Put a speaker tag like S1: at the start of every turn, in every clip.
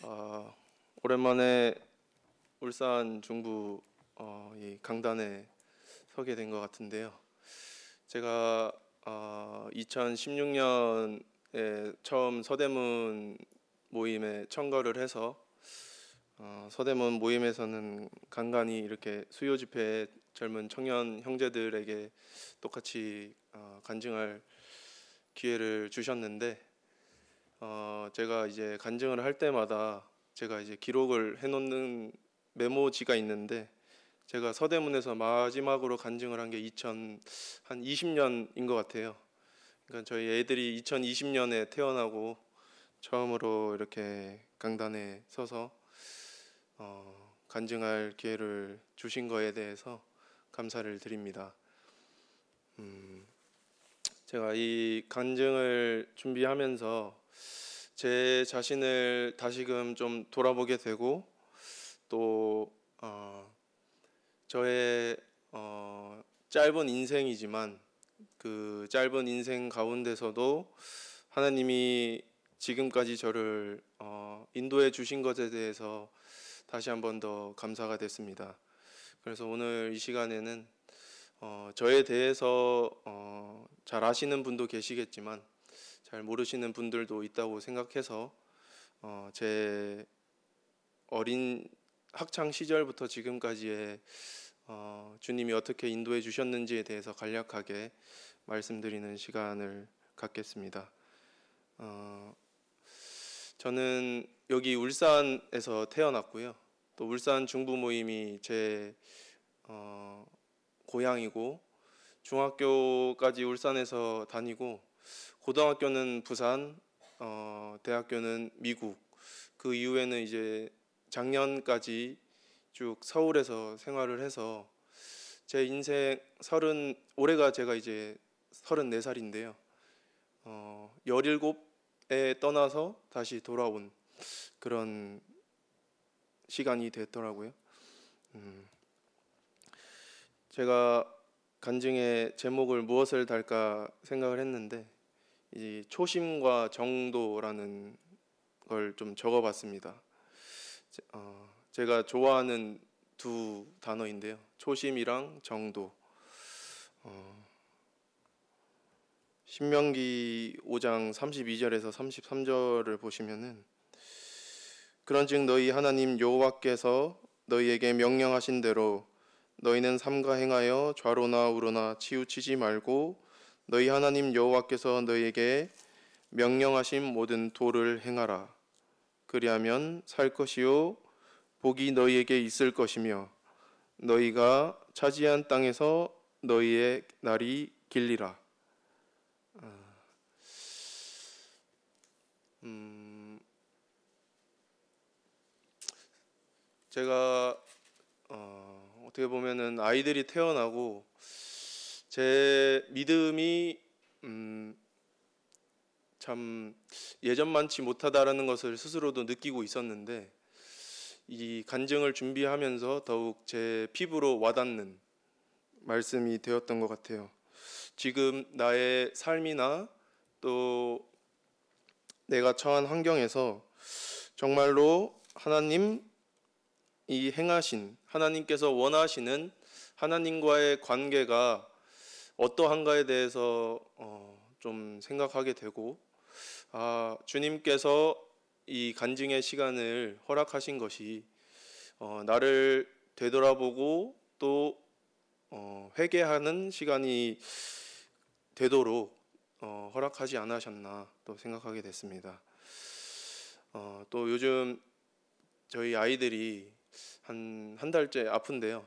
S1: 아, 오랜만에 울산 중부 이 강단에 서게 된 것 같은데요. 제가 2016년에 처음 서대문 모임에 청거를 해서 서대문 모임에서는 간간히 이렇게 수요 집회에 젊은 청년 형제들에게 똑같이 간증할 기회를 주셨는데 제가 이제 간증을 할 때마다 제가 이제 기록을 해놓는 메모지가 있는데 제가 서대문에서 마지막으로 간증을 한 게 2020년인 것 같아요. 그러니까 저희 애들이 2020년에 태어나고 처음으로 이렇게 강단에 서서 간증할 기회를 주신 거에 대해서 감사를 드립니다. 제가 이 간증을 준비하면서 제 자신을 다시금 좀 돌아보게 되고 또 저의 짧은 인생이지만 그 짧은 인생 가운데서도 하나님이 지금까지 저를 인도해 주신 것에 대해서 다시 한 번 더 감사가 됐습니다. 그래서 오늘 이 시간에는 저에 대해서 잘 아시는 분도 계시겠지만 잘 모르시는 분들도 있다고 생각해서 제 어린 학창 시절부터 지금까지의 주님이 어떻게 인도해 주셨는지에 대해서 간략하게 말씀드리는 시간을 갖겠습니다. 저는 여기 울산에서 태어났고요. 또 울산 중부 모임이 제 고향이고 중학교까지 울산에서 다니고 고등학교는 부산, 대학교는 미국. 그 이후에는 이제 작년까지 쭉 서울에서 생활을 해서 제 인생 올해가 제가 이제 34살인데요. 17에 떠나서 다시 돌아온 그런 시간이 됐더라고요. 제가 간증의 제목을 무엇을 달까 생각을 했는데 이 초심과 정도라는 걸 좀 적어봤습니다. 제가 좋아하는 두 단어인데요. 초심이랑 정도. 신명기 5장 32절에서 33절을 보시면은 그런즉 너희 하나님 여호와께서 너희에게 명령하신 대로 너희는 삼가 행하여 좌로나 우로나 치우치지 말고 너희 하나님 여호와께서 너희에게 명령하신 모든 도를 행하라. 그리하면 살 것이요 복이 너희에게 있을 것이며 너희가 차지한 땅에서 너희의 날이 길리라. 제가 어떻게 보면은 아이들이 태어나고 제 믿음이 참 예전만치 못하다라는 것을 스스로도 느끼고 있었는데 이 간증을 준비하면서 더욱 제 피부로 와닿는 말씀이 되었던 것 같아요. 지금 나의 삶이나 또 내가 처한 환경에서 정말로 하나님이 행하신 하나님께서 원하시는 하나님과의 관계가 어떠한가에 대해서 좀 생각하게 되고 주님께서 이 간증의 시간을 허락하신 것이 나를 되돌아보고 또 회개하는 시간이 되도록 허락하지 않으셨나 또 생각하게 됐습니다. 또 요즘 저희 아이들이 한 달째 아픈데요.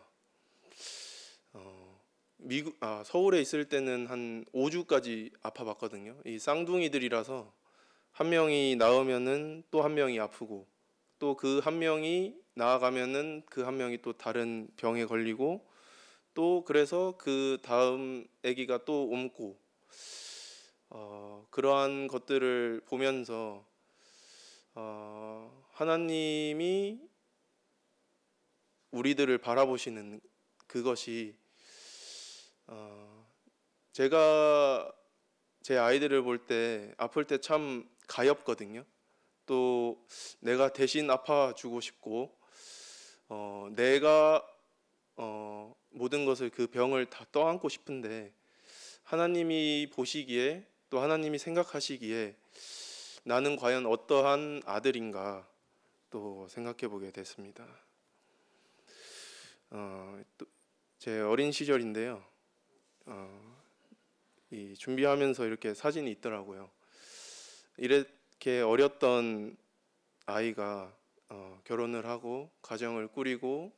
S1: 서울에 있을 때는 한 5주까지 아파봤거든요. 이 쌍둥이들이라서 한 명이 나으면은 또 한 명이 아프고 또 그 한 명이 나아가면은 그 한 명이 또 다른 병에 걸리고 또 그래서 그 다음 아기가 또 옮고 그러한 것들을 보면서 하나님이 우리들을 바라보시는 그것이 제가 제 아이들을 볼 때 아플 때 참 가엾거든요. 또 내가 대신 아파주고 싶고 내가 모든 것을 그 병을 다 떠안고 싶은데 하나님이 보시기에 또 하나님이 생각하시기에 나는 과연 어떠한 아들인가 또 생각해 보게 됐습니다. 제 어린 시절인데요. 이 준비하면서 이렇게 사진이 있더라고요. 이렇게 어렸던 아이가 결혼을 하고 가정을 꾸리고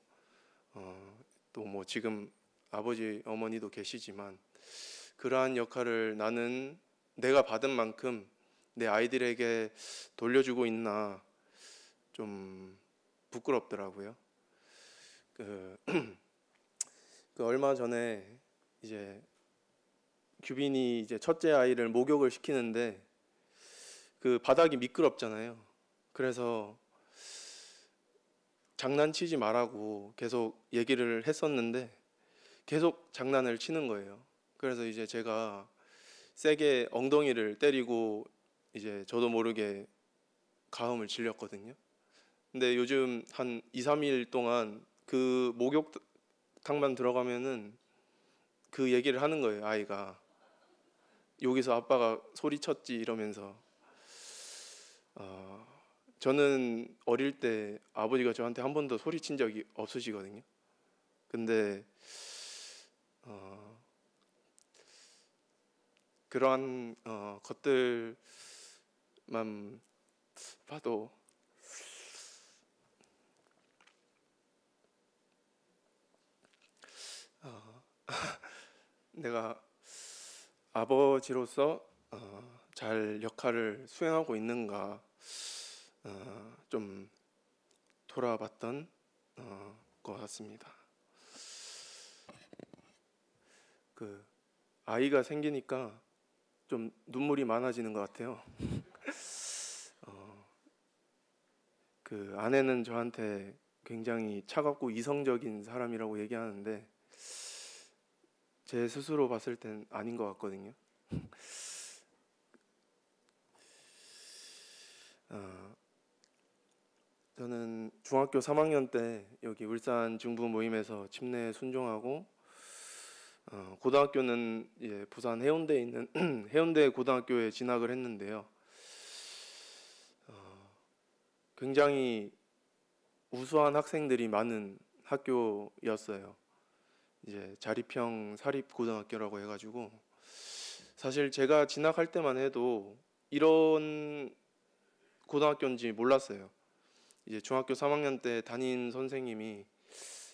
S1: 또 뭐 지금 아버지 어머니도 계시지만 그러한 역할을 나는 내가 받은 만큼 내 아이들에게 돌려주고 있나 좀 부끄럽더라고요. 그 얼마 전에 이제 규빈이 이제 첫째 아이를 목욕을 시키는데 그 바닥이 미끄럽잖아요. 그래서 장난치지 말라고 계속 얘기를 했었는데 계속 장난을 치는 거예요. 그래서 이제 제가 세게 엉덩이를 때리고 이제 저도 모르게 가음을 질렸거든요. 근데 요즘 한 2, 3일 동안 그 목욕탕만 들어가면은 그 얘기를 하는 거예요, 아이가. 여기서 아빠가 소리쳤지 이러면서. 저는 어릴 때 아버지가 저한테 한 번도 소리친 적이 없으시거든요. 근데 그러한 것들만 봐도 내가 아버지로서 잘 역할을 수행하고 있는가 좀 돌아봤던 것 같습니다. 그 아이가 생기니까 좀 눈물이 많아지는 것 같아요. 그 아내는 저한테 굉장히 차갑고 이성적인 사람이라고 얘기하는데 제 스스로 봤을 땐 아닌 것 같거든요. 저는 중학교 3학년 때 여기 울산 중부 모임에서 침례에 순종하고 고등학교는 이제 부산 해운대에 있는 해운대 고등학교에 진학을 했는데요. 굉장히 우수한 학생들이 많은 학교였어요. 이제 자립형 사립고등학교라고 해가지고 사실 제가 진학할 때만 해도 이런 고등학교인지 몰랐어요. 이제 중학교 3학년 때 담임 선생님이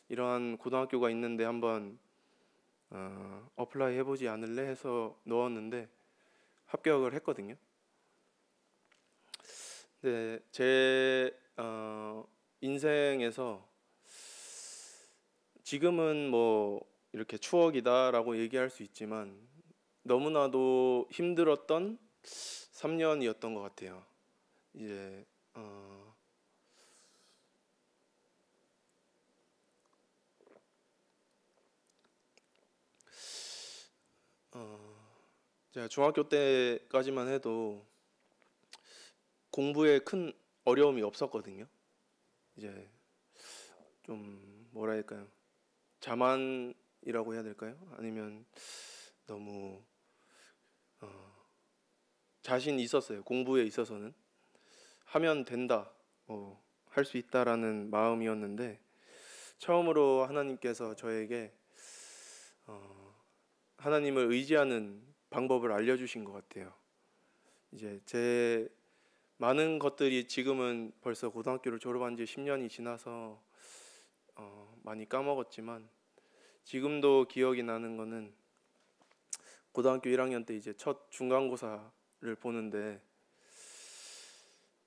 S1: 이러한 고등학교가 있는데 한번 어플라이 해보지 않을래 해서 넣었는데 합격을 했거든요. 네, 제 인생에서 지금은 뭐 이렇게 추억이다라고 얘기할 수 있지만 너무나도 힘들었던 3년이었던 것 같아요. 이제 제가 중학교 때까지만 해도 공부에 큰 어려움이 없었거든요. 이제 좀 뭐라 할까요? 자만이라고 해야 될까요? 아니면 너무 자신 있었어요. 공부에 있어서는 하면 된다, 할 수 있다라는 마음이었는데 처음으로 하나님께서 저에게 하나님을 의지하는 방법을 알려주신 것 같아요. 이제 제 많은 것들이 지금은 벌써 고등학교를 졸업한 지 10년이 지나서 많이 까먹었지만 지금도 기억이 나는 거는 고등학교 1학년 때 이제 첫 중간고사를 보는데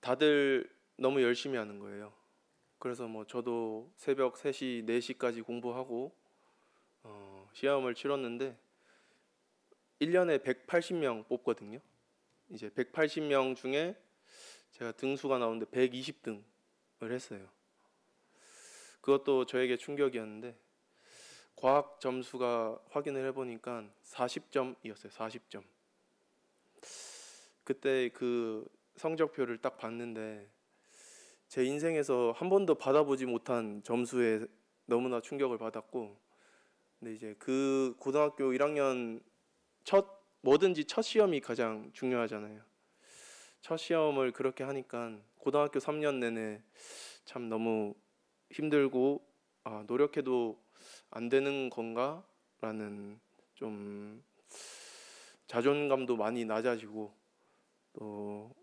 S1: 다들 너무 열심히 하는 거예요. 그래서 뭐 저도 새벽 3시, 4시까지 공부하고 시험을 치렀는데 1년에 180명 뽑거든요. 이제 180명 중에 제가 등수가 나오는데 120등을 했어요. 그것도 저에게 충격이었는데 과학 점수가 확인을 해보니까 40점이었어요. 40점. 그때 그 성적표를 딱 봤는데 제 인생에서 한 번도 받아보지 못한 점수에 너무나 충격을 받았고, 근데 이제 그 고등학교 1학년 뭐든지 첫 시험이 가장 중요하잖아요. 첫 시험을 그렇게 하니까 고등학교 3년 내내 참 너무 힘들고, 노력해도 안 되는 건가라는 좀 자존감도 많이 낮아지고, 또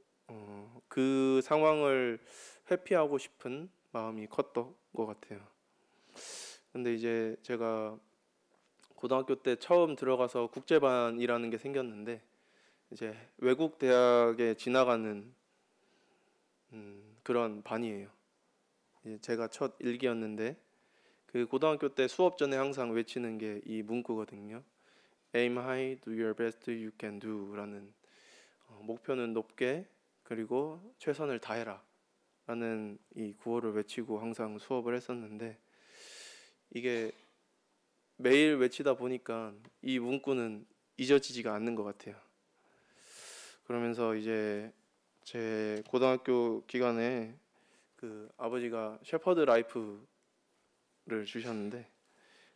S1: 그 상황을 회피하고 싶은 마음이 컸던 것 같아요. 근데 이제 제가 고등학교 때 처음 들어가서 국제반이라는 게 생겼는데, 이제 외국 대학에 지나가는 그런 반이에요. 이제 제가 첫 일기였는데, 그 고등학교 때 수업 전에 항상 외치는 게 이 문구거든요. Aim high, do your best you can do라는, 목표는 높게 그리고 최선을 다해라 라는 이 구호를 외치고 항상 수업을 했었는데, 이게 매일 외치다 보니까 이 문구는 잊어지지가 않는 것 같아요. 그러면서 이제 제 고등학교 기간에 그 아버지가 셰퍼드 라이프를 주셨는데,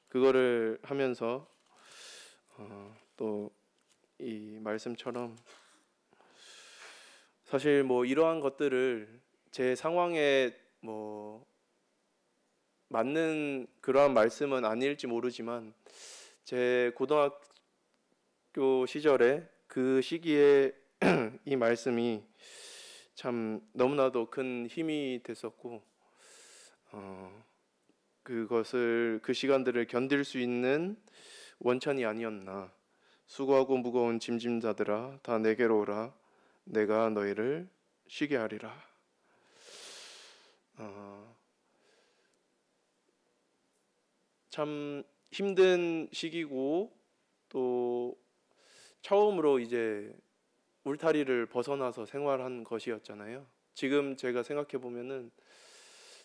S1: 그거를 하면서 또 이 말씀처럼 사실 뭐 이러한 것들을 제 상황에 뭐 맞는 그러한 말씀은 아닐지 모르지만, 제 고등학교 시절에 그 시기에 이 말씀이 참 너무나도 큰 힘이 됐었고, 그 시간들을 견딜 수 있는 원천이 아니었나. 수고하고 무거운 짐진 자들아 다 내게로 오라, 내가 너희를 쉬게 하리라. 참 힘든 시기고, 또 처음으로 이제 울타리를 벗어나서 생활한 것이었잖아요. 지금 제가 생각해 보면은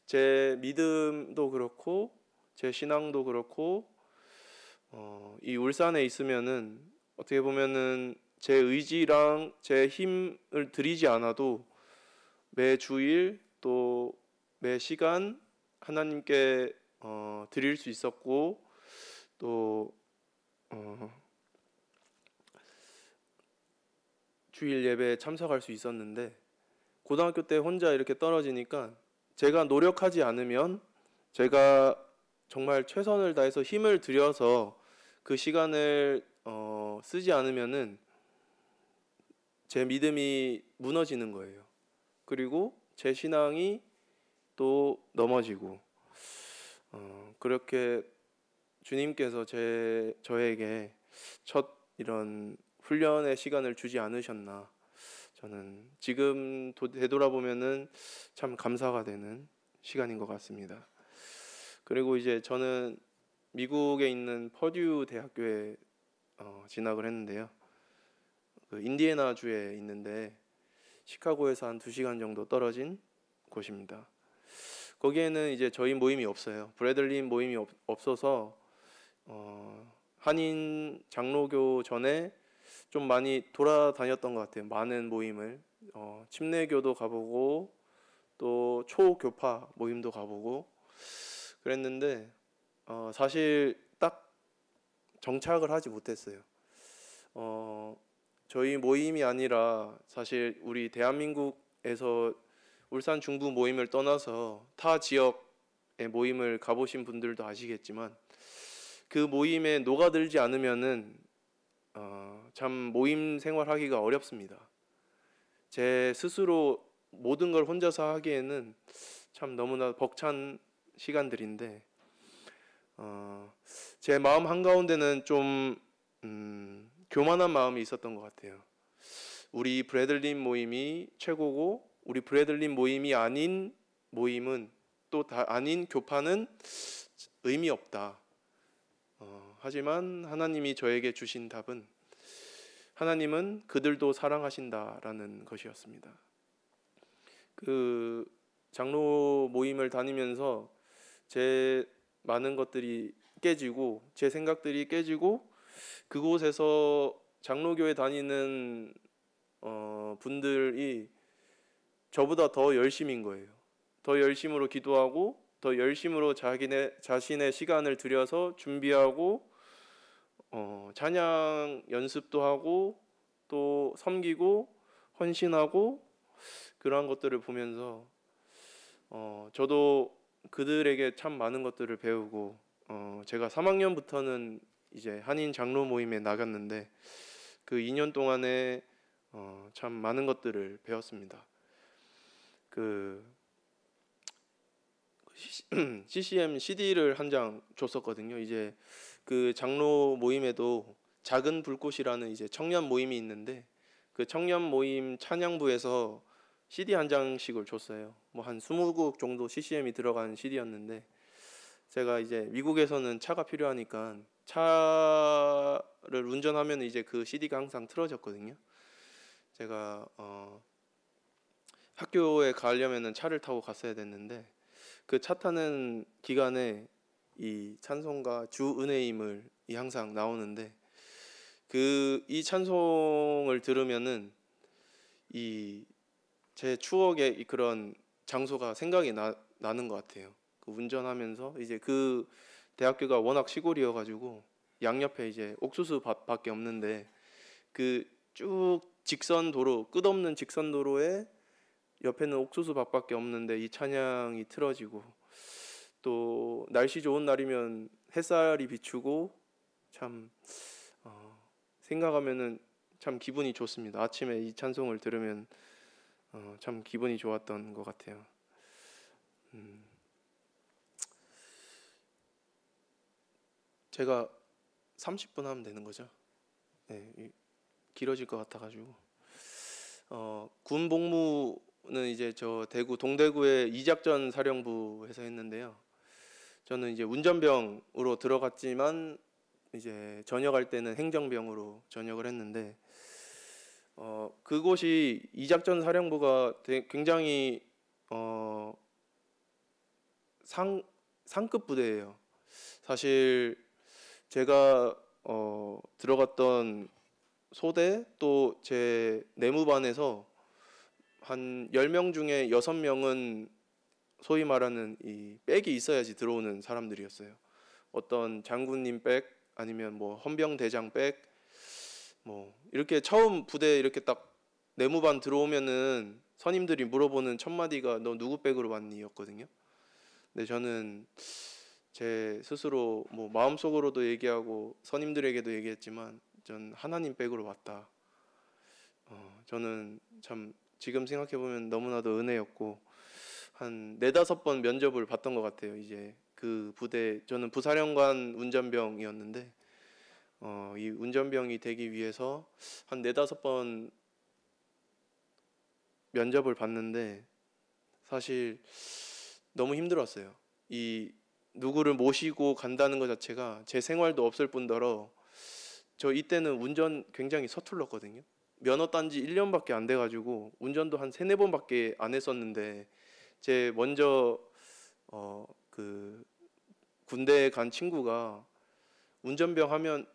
S1: 제 믿음도 그렇고 제 신앙도 그렇고, 이 울산에 있으면은 어떻게 보면은 제 의지랑 제 힘을 들이지 않아도 매 주일 또 매 시간 하나님께 드릴 수 있었고, 또 주일 예배에 참석할 수 있었는데, 고등학교 때 혼자 이렇게 떨어지니까 제가 노력하지 않으면, 제가 정말 최선을 다해서 힘을 들여서 그 시간을 쓰지 않으면은 제 믿음이 무너지는 거예요. 그리고 제 신앙이 또 넘어지고, 그렇게 주님께서 저에게 첫 이런 훈련의 시간을 주지 않으셨나. 저는 지금 되돌아보면은 참 감사가 되는 시간인 것 같습니다. 그리고 이제 저는 미국에 있는 퍼듀 대학교에 진학을 했는데요. 그 인디애나 주에 있는데 시카고에서 한 2시간 정도 떨어진 곳입니다. 거기에는 이제 저희 모임이 없어요. 브래들리 모임이 없어서 한인 장로교 전에 좀 많이 돌아다녔던 것 같아요. 많은 모임을, 침례교도 가보고 또 초교파 모임도 가보고 그랬는데, 사실 딱 정착을 하지 못했어요. 저희 모임이 아니라 사실 우리 대한민국에서 울산 중부 모임을 떠나서 타 지역의 모임을 가보신 분들도 아시겠지만, 그 모임에 녹아들지 않으면은 참 모임 생활하기가 어렵습니다. 제 스스로 모든 걸 혼자서 하기에는 참 너무나 벅찬 시간들인데, 제 마음 한가운데는 좀 교만한 마음이 있었던 것 같아요. 우리 브래들린 모임이 최고고, 우리 브래들린 모임이 아닌 모임은, 또 아닌 교파는 의미 없다. 하지만 하나님이 저에게 주신 답은, 하나님은 그들도 사랑하신다라는 것이었습니다. 그 장로 모임을 다니면서 제 많은 것들이 깨지고, 제 생각들이 깨지고, 그곳에서 장로교회 다니는 분들이 저보다 더 열심인 거예요. 더 열심으로 기도하고 더 열심으로 자신의 시간을 들여서 준비하고 찬양 연습도 하고 또 섬기고 헌신하고 그러한 것들을 보면서 저도 그들에게 참 많은 것들을 배우고 제가 3학년부터는 이제 한인 장로 모임에 나갔는데 그 2년 동안에 참 많은 것들을 배웠습니다. 그 CCM CD를 한 장 줬었거든요. 이제 그 장로 모임에도 작은 불꽃이라는 이제 청년 모임이 있는데 그 청년 모임 찬양부에서 CD 한 장씩을 줬어요. 뭐 한 20곡 정도 CCM이 들어간 CD였는데 제가 이제 미국에서는 차가 필요하니까 차를 운전하면 이제 그 CD가 항상 틀어졌거든요. 제가 학교에 가려면은 차를 타고 갔어야 됐는데 그 차 타는 기간에 이 찬송가 주 은혜임을 항상 나오는데 이 찬송을 들으면은 이 제 추억의 그런 장소가 생각이 나는 것 같아요. 그 운전하면서 이제 그 대학교가 워낙 시골이어가지고 양옆에 이제 옥수수 밭밖에 없는데 그 쭉 직선 도로 끝없는 직선 도로에 옆에는 옥수수 밭밖에 없는데 이 찬양이 틀어지고 또 날씨 좋은 날이면 햇살이 비추고 참 생각하면은 참 기분이 좋습니다. 아침에 이 찬송을 들으면 참 기분이 좋았던 것 같아요. 제가 30분 하면 되는 거죠? 네, 길어질 것 같아가지고 군 복무는 이제 저 대구 동대구의 이작전 사령부에서 했는데요. 저는 이제 운전병으로 들어갔지만 이제 전역할 때는 행정병으로 전역을 했는데 그곳이 이작전 사령부가 굉장히 상급 부대예요. 사실 제가 들어갔던 소대 또 제 내무반에서 한 10명 중에 6명은 소위 말하는 이 백이 있어야지 들어오는 사람들이었어요. 어떤 장군님 백 아니면 뭐 헌병대장 백 뭐 이렇게 처음 부대에 이렇게 딱 내무반 들어오면은 선임들이 물어보는 첫 마디가 너 누구 백으로 왔니?였거든요. 근데 저는 제 스스로 뭐 마음속으로도 얘기하고 선임들에게도 얘기했지만 전 하나님 백으로 왔다. 저는 참 지금 생각해 보면 너무나도 은혜였고 한 4-5번 면접을 봤던 것 같아요. 이제 그 부대 저는 부사령관 운전병이었는데 이 운전병이 되기 위해서 한 4-5번 면접을 봤는데 사실 너무 힘들었어요. 이 누구를 모시고 간다는 것 자체가 제 생활도 없을 뿐더러 저 이때는 운전 굉장히 서툴렀거든요. 면허 딴 지 1년밖에 안 돼가지고 운전도 한 3-4번밖에 안 했었는데 제 먼저 그 군대에 간 친구가 운전병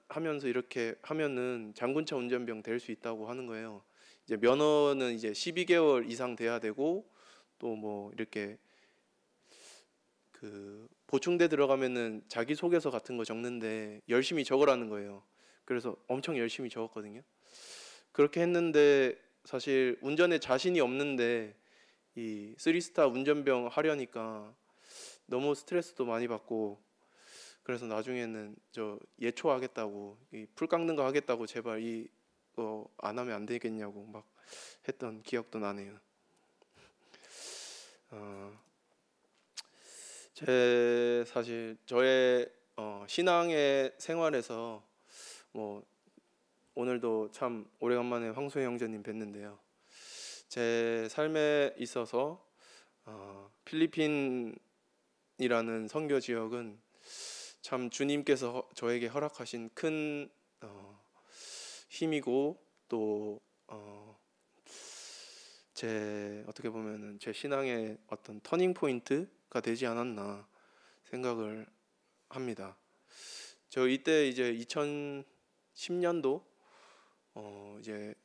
S1: 하면서 이렇게 하면은 장군차 운전병 될 수 있다고 하는 거예요. 이제 면허는 이제 12개월 이상 돼야 되고 또 뭐 이렇게 그 보충대 들어가면은 자기소개서 같은 거 적는데 열심히 적으라는 거예요. 그래서 엄청 열심히 적었거든요. 그렇게 했는데 사실 운전에 자신이 없는데 이 3스타 운전병 하려니까 너무 스트레스도 많이 받고 그래서 나중에는 저 예초 하겠다고 풀 깎는 거 하겠다고 제발 이거 안 하면 안 되겠냐고 막 했던 기억도 나네요. 제 사실 저의 신앙의 생활에서 뭐 오늘도 참 오래간만에 황소희 형제님 뵀는데요. 제 삶에 있어서 필리핀이라는 선교 지역은 참 주님께서 저에게 허락하신 큰 힘이고 또 제 어떻게 보면은 제 신앙의 어떤 터닝 포인트가 되지 않았나 생각을 합니다. 저 이때 이제 2010년도 이제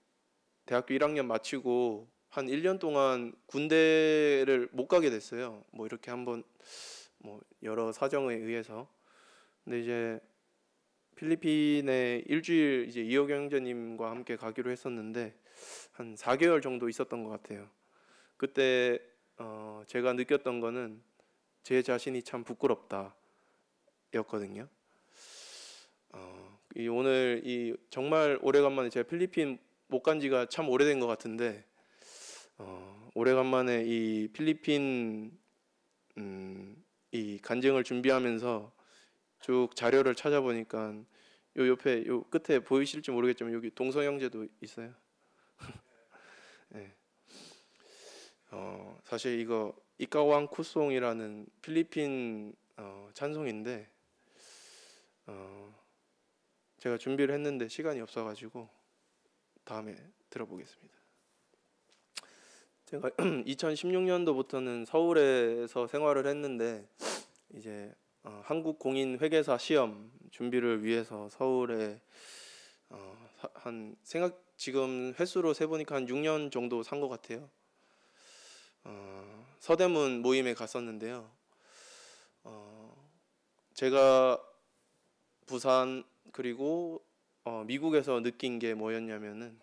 S1: 대학교 1학년 마치고 한 1년 동안 군대를 못 가게 됐어요. 뭐 이렇게 한번 뭐 여러 사정에 의해서. 근데 이제 필리핀에 일주일 이제 이호경 형제님과 함께 가기로 했었는데 한 4개월 정도 있었던 것 같아요. 그때 제가 느꼈던 거는 제 자신이 참 부끄럽다 였거든요. 오늘 정말 오래간만에 제가 필리핀 못 간 지가 참 오래된 것 같은데 오래간만에 이 필리핀 이 간증을 준비하면서 쭉 자료를 찾아보니까 요 옆에 요 끝에 보이실지 모르겠지만 여기 동성 형제도 있어요. 네. 사실 이거 이카왕 쿠송이라는 필리핀 찬송인데 제가 준비를 했는데 시간이 없어가지고 다음에 들어보겠습니다. 제가 2016년도부터는 서울에서 생활을 했는데 이제 한국 공인 회계사 시험 준비를 위해서 서울에 한 지금 횟수로 세 보니까 한 6년 정도 산 것 같아요. 서대문 모임에 갔었는데요. 제가 부산 그리고 미국에서 느낀 게 뭐였냐면은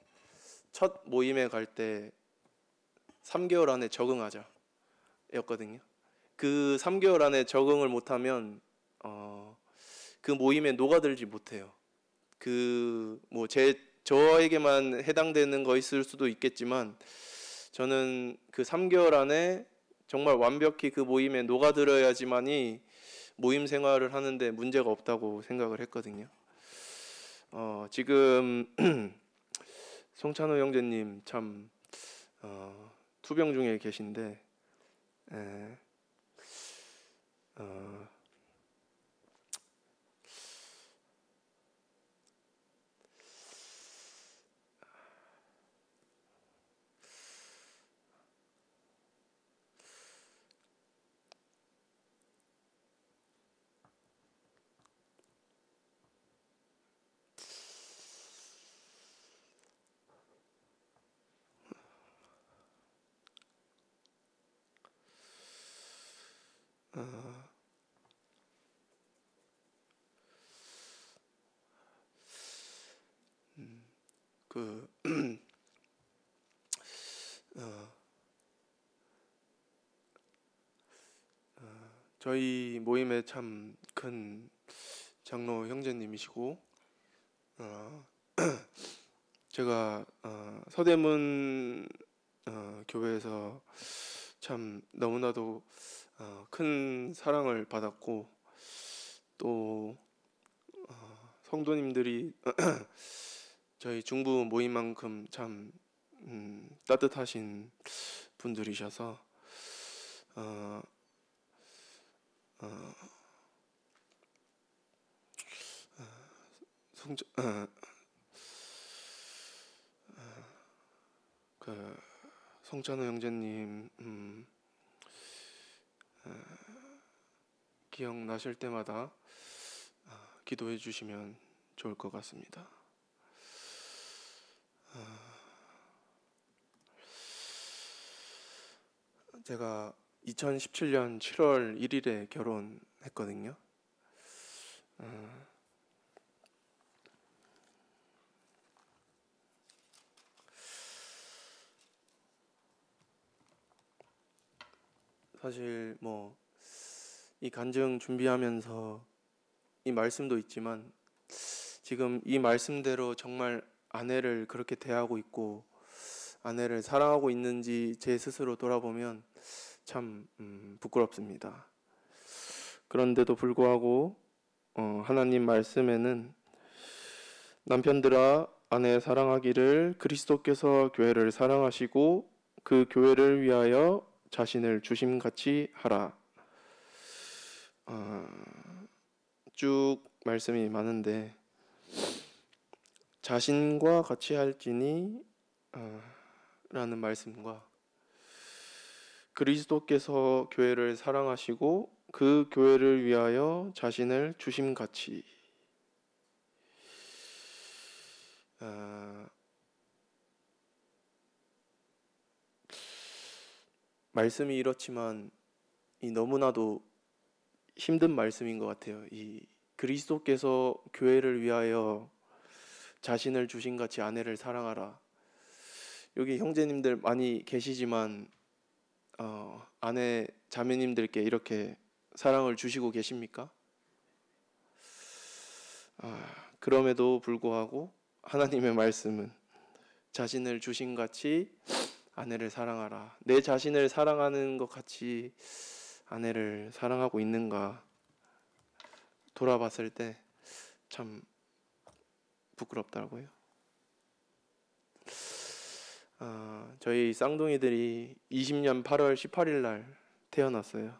S1: 첫 모임에 갈 때 3개월 안에 적응하자 였거든요. 그 3개월 안에 적응을 못하면 그 모임에 녹아들지 못해요. 그 뭐 저에게만 해당되는 거 있을 수도 있겠지만 저는 그 3개월 안에 정말 완벽히 그 모임에 녹아들어야지만이 모임 생활을 하는데 문제가 없다고 생각을 했거든요. 지금 송찬호 형제님 참 투병 중에 계신데 그 저희 모임에 참 큰 장로 형제님이시고 제가 서대문 교회에서 참 너무나도 큰 사랑을 받았고 또 성도님들이 저희 중부 모임만큼 참 따뜻하신 분들이셔서 그 송찬호 형제님 기억나실 때마다 기도해 주시면 좋을 것 같습니다. 제가 2017년 7월 1일에 결혼했거든요. 사실 뭐 이 간증 준비하면서 이 말씀도 있지만 지금 이 말씀대로 정말 아내를 그렇게 대하고 있고 아내를 사랑하고 있는지 제 스스로 돌아보면 참 부끄럽습니다. 그런데도 불구하고 하나님 말씀에는 남편들아 아내 사랑하기를 그리스도께서 교회를 사랑하시고 그 교회를 위하여 자신을 주심같이 하라. 쭉 말씀이 많은데 자신과 같이 할지니 라는 말씀과 그리스도께서 교회를 사랑하시고 그 교회를 위하여 자신을 주심같이 말씀이 이렇지만 이 너무나도 힘든 말씀인 것 같아요. 이 그리스도께서 교회를 위하여 자신을 주신 같이 아내를 사랑하라. 여기 형제님들 많이 계시지만 아내 자매님들께 이렇게 사랑을 주시고 계십니까? 그럼에도 불구하고 하나님의 말씀은 자신을 주신 같이 아내를 사랑하라. 내 자신을 사랑하는 것 같이 아내를 사랑하고 있는가 돌아봤을 때 참 부끄럽더라고요. 저희 쌍둥이들이 20년 8월 18일 날 태어났어요.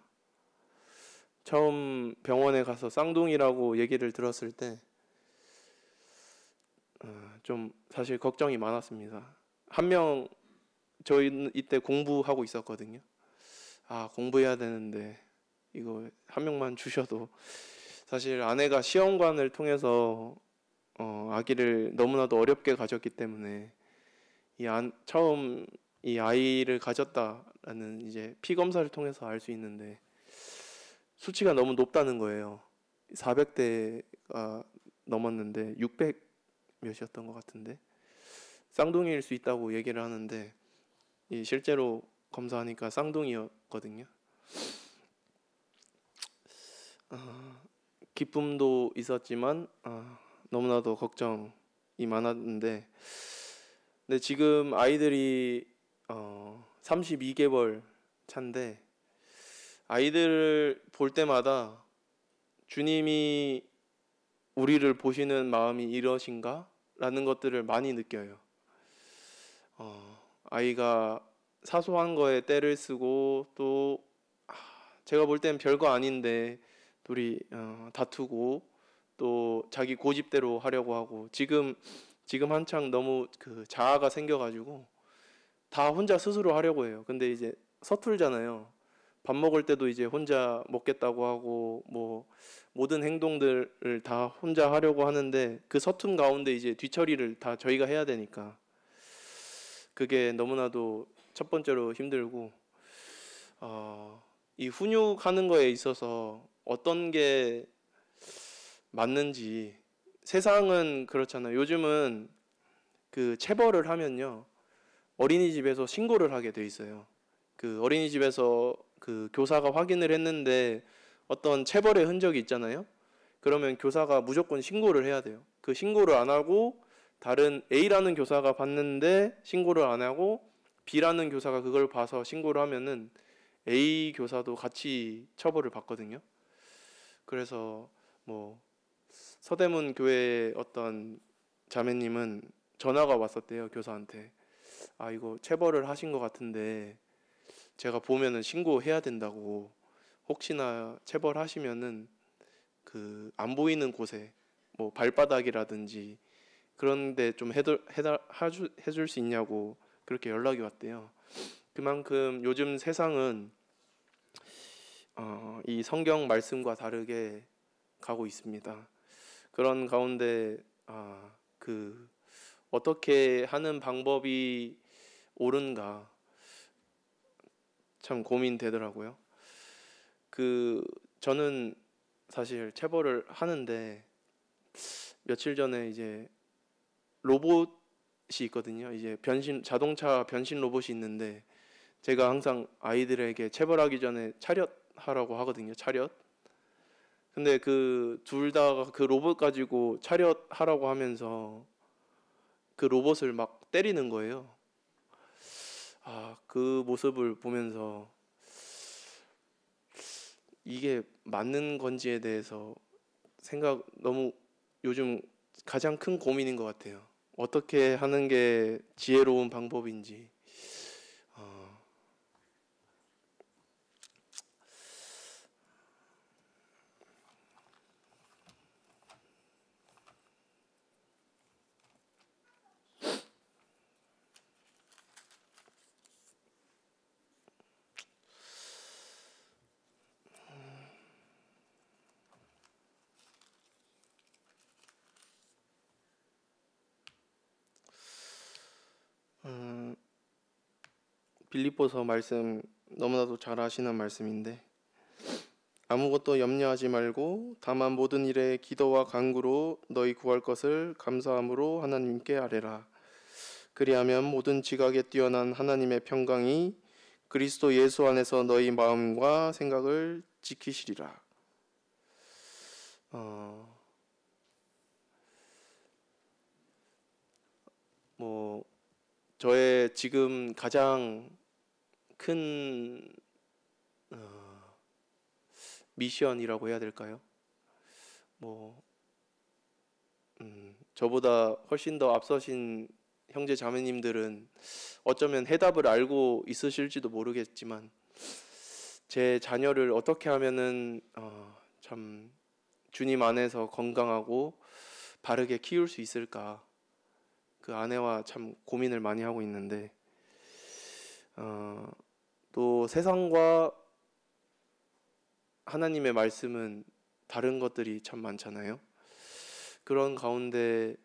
S1: 처음 병원에 가서 쌍둥이라고 얘기를 들었을 때 좀 사실 걱정이 많았습니다. 한 명 저희 이때 공부하고 있었거든요. 공부해야 되는데 이거 한 명만 주셔도, 사실 아내가 시험관을 통해서 아기를 너무나도 어렵게 가졌기 때문에 처음 이 아이를 가졌다라는 이제 피 검사를 통해서 알 수 있는데 수치가 너무 높다는 거예요. 400대가 넘었는데 600 몇이었던 것 같은데 쌍둥이일 수 있다고 얘기를 하는데 실제로 검사하니까 쌍둥이였거든요. 기쁨도 있었지만 너무나도 걱정이 많았는데, 근데 지금 아이들이 32개월 차인데 아이들을 볼 때마다 주님이 우리를 보시는 마음이 이러신가? 라는 것들을 많이 느껴요. 아이가 사소한 거에 떼를 쓰고 또 제가 볼 땐 별거 아닌데 둘이 다투고 또 자기 고집대로 하려고 하고 지금 한창 너무 그 자아가 생겨가지고 다 혼자 스스로 하려고 해요. 근데 이제 서툴잖아요. 밥 먹을 때도 이제 혼자 먹겠다고 하고 뭐 모든 행동들을 다 혼자 하려고 하는데 그 서툰 가운데 이제 뒤처리를 다 저희가 해야 되니까 그게 너무나도 첫 번째로 힘들고, 이 훈육하는 거에 있어서 어떤 게 맞는지, 세상은 그렇잖아요. 요즘은 그 체벌을 하면요 어린이집에서 신고를 하게 돼 있어요. 그 어린이집에서 그 교사가 확인을 했는데 어떤 체벌의 흔적이 있잖아요. 그러면 교사가 무조건 신고를 해야 돼요. 그 신고를 안 하고 다른 A라는 교사가 봤는데 신고를 안 하고 B라는 교사가 그걸 봐서 신고를 하면은 A 교사도 같이 처벌을 받거든요. 그래서 뭐 서대문 교회 어떤 자매님은 전화가 왔었대요, 교사한테. 이거 체벌을 하신 것 같은데 제가 보면은 신고해야 된다고, 혹시나 체벌하시면은 그 안 보이는 곳에 뭐 발바닥이라든지 그런데 좀 해줄 수 있냐고 그렇게 연락이 왔대요. 그만큼 요즘 세상은 이 성경 말씀과 다르게 가고 있습니다. 그런 가운데 그 어떻게 하는 방법이 옳은가 참 고민되더라고요. 저는 사실 체벌을 하는데 며칠 전에 이제 로봇이 있거든요. 이제 자동차 변신 로봇이 있는데 제가 항상 아이들에게 체벌하기 전에 차렷하라고 하거든요. 차렷. 근데 그 둘 다 그 로봇 가지고 차렷하라고 하면서 그 로봇을 막 때리는 거예요. 그 모습을 보면서 이게 맞는 건지에 대해서 너무 요즘 가장 큰 고민인 것 같아요. 어떻게 하는 게 지혜로운 방법인지. 빌립보서 말씀 너무나도 잘 아시는 말씀인데, 아무것도 염려하지 말고 다만 모든 일에 기도와 간구로 너희 구할 것을 감사함으로 하나님께 아뢰라. 그리하면 모든 지각에 뛰어난 하나님의 평강이 그리스도 예수 안에서 너희 마음과 생각을 지키시리라. 저의 지금 가장 큰 미션이라고 해야 될까요? 저보다 훨씬 더 앞서신 형제 자매님들은 어쩌면 해답을 알고 있으실지도 모르겠지만, 제 자녀를 어떻게 하면은 참 주님 안에서 건강하고 바르게 키울 수 있을까, 그 아내와 참 고민을 많이 하고 있는데, 또 세상과 하나님의 말씀은 다른 것들이 참 많잖아요. 그런 가운데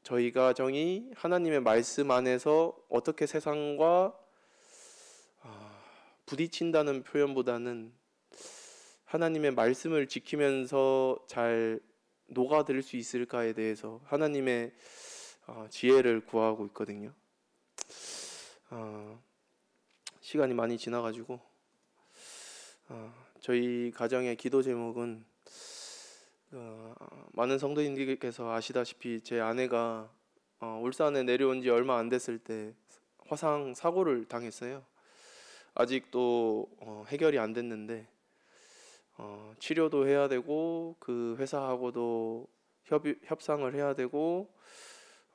S1: 저희 가정이 하나님의 말씀 안에서 어떻게 세상과 부딪힌다는 표현보다는 하나님의 말씀을 지키면서 잘 녹아들 수 있을까에 대해서 하나님의 지혜를 구하고 있거든요. 시간이 많이 지나가지고 저희 가정의 기도 제목은, 많은 성도님들께서 아시다시피 제 아내가 울산에 내려온 지 얼마 안 됐을 때 화상 사고를 당했어요. 아직도 해결이 안 됐는데 치료도 해야 되고 그 회사하고도 협상을 해야 되고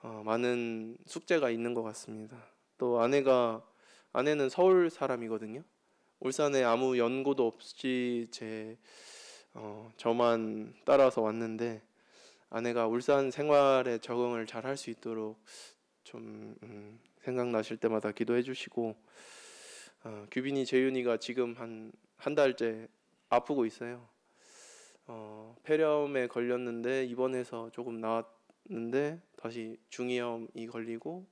S1: 많은 숙제가 있는 것 같습니다. 또 아내는 서울 사람이거든요. 울산에 아무 연고도 없이 저만 따라서 왔는데, 아내가 울산 생활에 적응을 잘 할 수 있도록 좀 생각나실 때마다 기도해 주시고, 규빈이 재윤이가 지금 한 달째 아프고 있어요. 폐렴에 걸렸는데 입원해서 조금 나았는데 다시 중이염이 걸리고,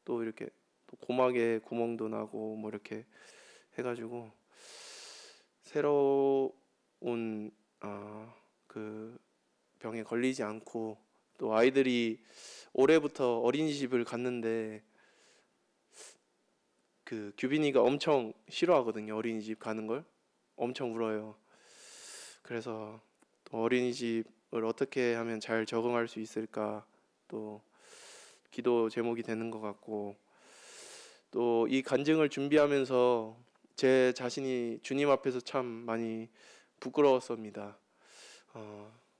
S1: 또 이렇게 또 고막에 구멍도 나고 뭐 이렇게 해가지고 새로운 그 병에 걸리지 않고, 또 아이들이 올해부터 어린이집을 갔는데 그 규빈이가 엄청 싫어하거든요. 어린이집 가는 걸 엄청 울어요. 그래서 또 어린이집을 어떻게 하면 잘 적응할 수 있을까 또 기도 제목이 되는 것 같고, 또 이 간증을 준비하면서 제 자신이 주님 앞에서 참 많이 부끄러웠습니다.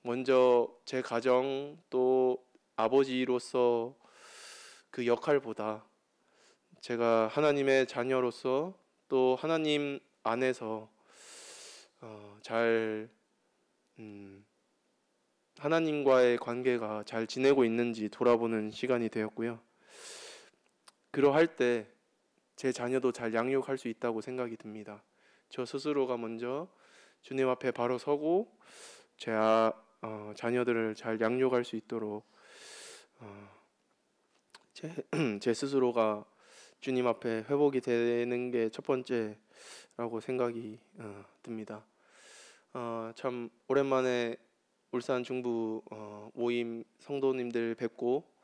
S1: 먼저 제 가정 또 아버지로서 그 역할보다 제가 하나님의 자녀로서 또 하나님 안에서 잘 하나님과의 관계가 잘 지내고 있는지 돌아보는 시간이 되었고요. 그러할 때 제 자녀도 잘 양육할 수 있다고 생각이 듭니다. 저 스스로가 먼저 주님 앞에 바로 서고 제 자녀들을 잘 양육할 수 있도록 제 스스로가 주님 앞에 회복이 되는 게 첫 번째라고 생각이 듭니다. 참 오랜만에 울산 중부 모임 성도님들 뵙고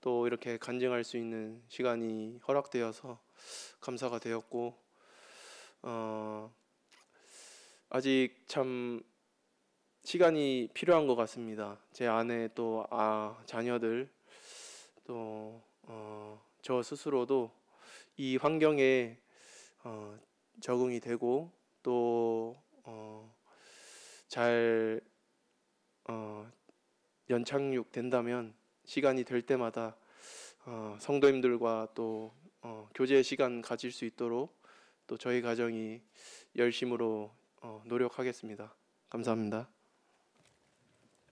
S1: 또 이렇게 간증할 수 있는 시간이 허락되어서 감사가 되었고, 아직 참 시간이 필요한 것 같습니다. 제 아내 또 자녀들 또 저 스스로도 이 환경에 적응이 되고 또 잘 연착륙 된다면 시간이 될 때마다 성도님들과 또 교제 시간 가질 수 있도록 또 저희 가정이 열심으로 노력하겠습니다. 감사합니다.